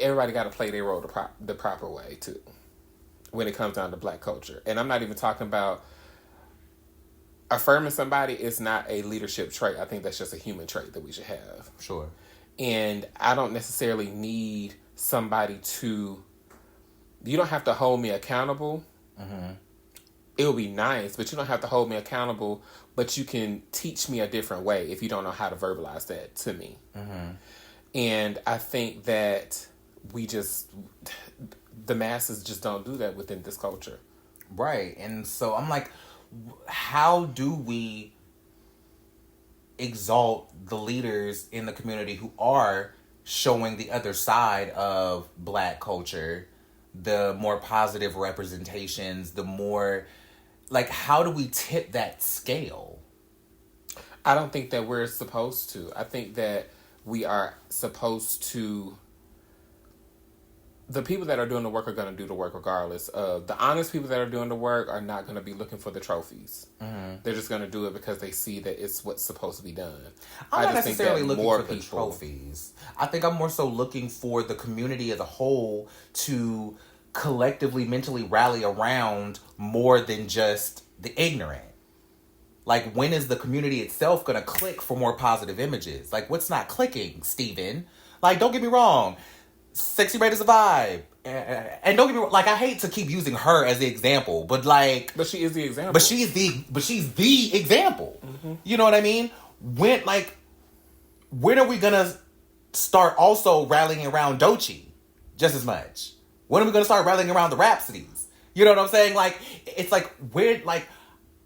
everybody got to play their role the proper way too when it comes down to Black culture. And I'm not even talking about affirming somebody is not a leadership trait. I think that's just a human trait that we should have. Sure. And I don't necessarily need somebody to... You don't have to hold me accountable. Mm-hmm. It would be nice, but you don't have to hold me accountable, but you can teach me a different way if you don't know how to verbalize that to me. Mm-hmm. And I think that the masses just don't do that within this culture. Right. And so I'm like, how do we exalt the leaders in the community who are showing the other side of Black culture, the more positive representations, the more, like, how do we tip that scale? I don't think that we're supposed to. I think that we are supposed to... The people that are doing the work are going to do the work regardless. The honest people that are doing the work are not going to be looking for the trophies. Mm-hmm. They're just going to do it because they see that it's what's supposed to be done. I'm not necessarily looking for the trophies. I think I'm more so looking for the community as a whole to collectively, mentally rally around more than just the ignorant. Like, when is the community itself going to click for more positive images? Like, what's not clicking, Steven? Like, don't get me wrong. Sexy Red is a vibe. And don't get me wrong, like, I hate to keep using her as the example, but like... But she is the example. But she's the example. Mm-hmm. You know what I mean? When are we gonna start also rallying around Doechii just as much? When are we gonna start rallying around the Rhapsodies? You know what I'm saying? Like, it's like,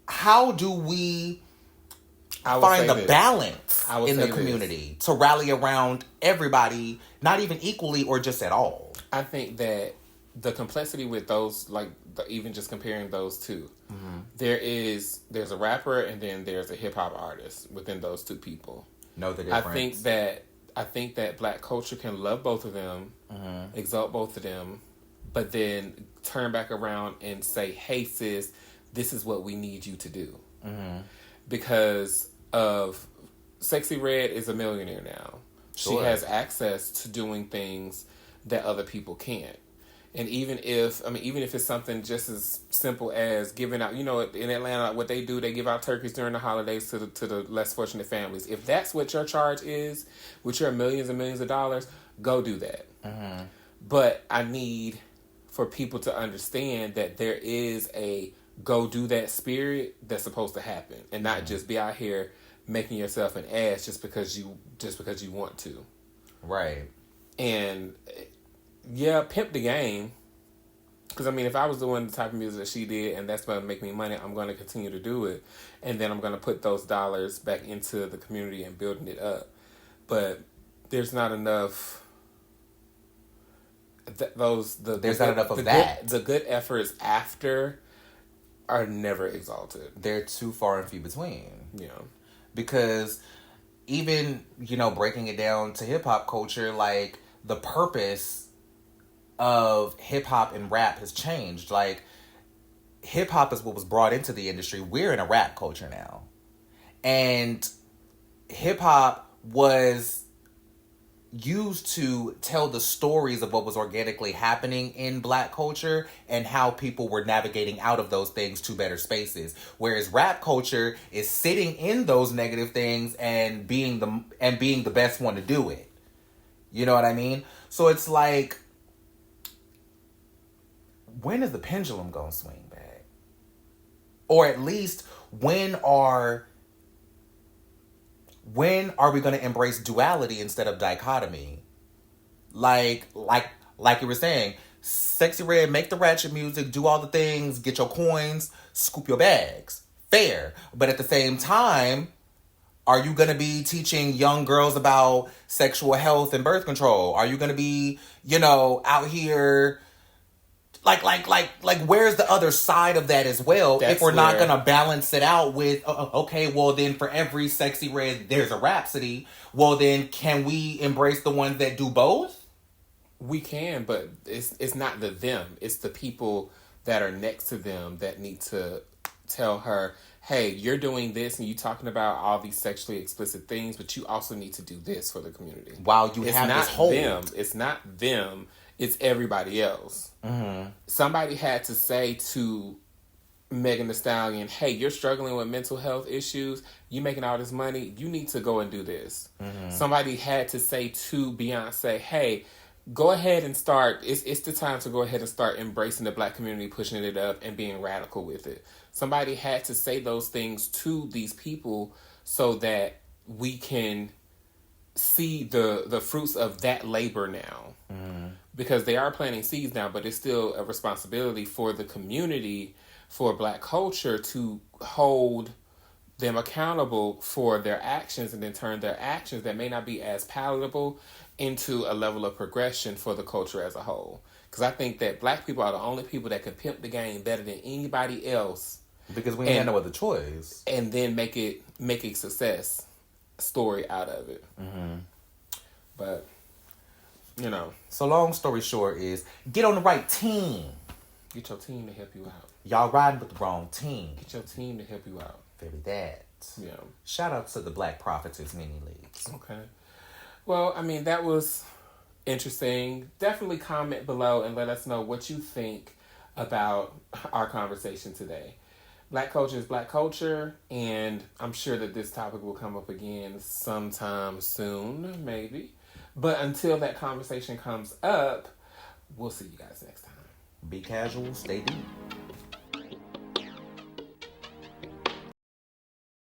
how do we find the balance in the community to rally around everybody, not even equally or just at all? I think that the complexity with those, like, even just comparing those two, mm-hmm. there's a rapper and then there's a hip hop artist within those two people. Know the difference. I think that Black culture can love both of them, mm-hmm. exalt both of them, but then turn back around and say, "Hey, sis, this is what we need you to do," mm-hmm. because of Sexy Red is a millionaire now. Sure. She has access to doing things that other people can't. And even if it's something just as simple as giving out, in Atlanta, what they do, they give out turkeys during the holidays to the less fortunate families. If that's what your charge is, with your millions and millions of dollars, go do that. Mm-hmm. But I need for people to understand that there is a go do that spirit that's supposed to happen, and not mm-hmm. just be out here making yourself an ass just because you want to. Right. And yeah, pimp the game. Because, if I was doing the type of music that she did and that's going to make me money, I'm going to continue to do it. And then I'm going to put those dollars back into the community and building it up. But there's not enough... There's not enough of that. The good efforts after are never exalted. They're too far and few between. Yeah. Because even, breaking it down to hip-hop culture, like, the purpose of hip-hop and rap has changed. Like, hip-hop is what was brought into the industry. We're in a rap culture now. And hip-hop was used to tell the stories of what was organically happening in Black culture and how people were navigating out of those things to better spaces. Whereas rap culture is sitting in those negative things and being the best one to do it. You know what I mean? So it's like, when is the pendulum going to swing back? Or at least, when are we going to embrace duality instead of dichotomy? Like you were saying, Sexy Red, make the ratchet music, do all the things, get your coins, scoop your bags. Fair. But at the same time, are you going to be teaching young girls about sexual health and birth control? Are you going to be, out here... Like, where's the other side of that as well? If we're not going to balance it out with, okay, well, then for every Sexy Red, there's a Rhapsody. Well, then can we embrace the ones that do both? We can, but it's not them. It's the people that are next to them that need to tell her, hey, you're doing this and you're talking about all these sexually explicit things, but you also need to do this for the community. While you have this hold. It's not them. It's everybody else. Mm-hmm. Somebody had to say to Megan Thee Stallion, hey, you're struggling with mental health issues. You making all this money. You need to go and do this. Mm-hmm. Somebody had to say to Beyonce, hey, go ahead and start. It's the time to go ahead and start embracing the Black community, pushing it up, and being radical with it. Somebody had to say those things to these people so that we can see the fruits of that labor now. Mm-hmm. Because they are planting seeds now, but it's still a responsibility for the community, for Black culture, to hold them accountable for their actions and then turn their actions that may not be as palatable into a level of progression for the culture as a whole. Because I think that Black people are the only people that can pimp the game better than anybody else. Because we ain't no other choice. And then make a success story out of it. Mm-hmm. But, you know. So long story short is, get on the right team. Get your team to help you out. Y'all riding with the wrong team. Get your team to help you out. Very that. Yeah. Shout out to the Black Prophetess Mini Leagues. Okay. Well, I mean, that was interesting. Definitely comment below and let us know what you think about our conversation today. Black culture is Black culture, and I'm sure that this topic will come up again sometime soon, maybe. But until that conversation comes up, we'll see you guys next time. Be casual, stay deep.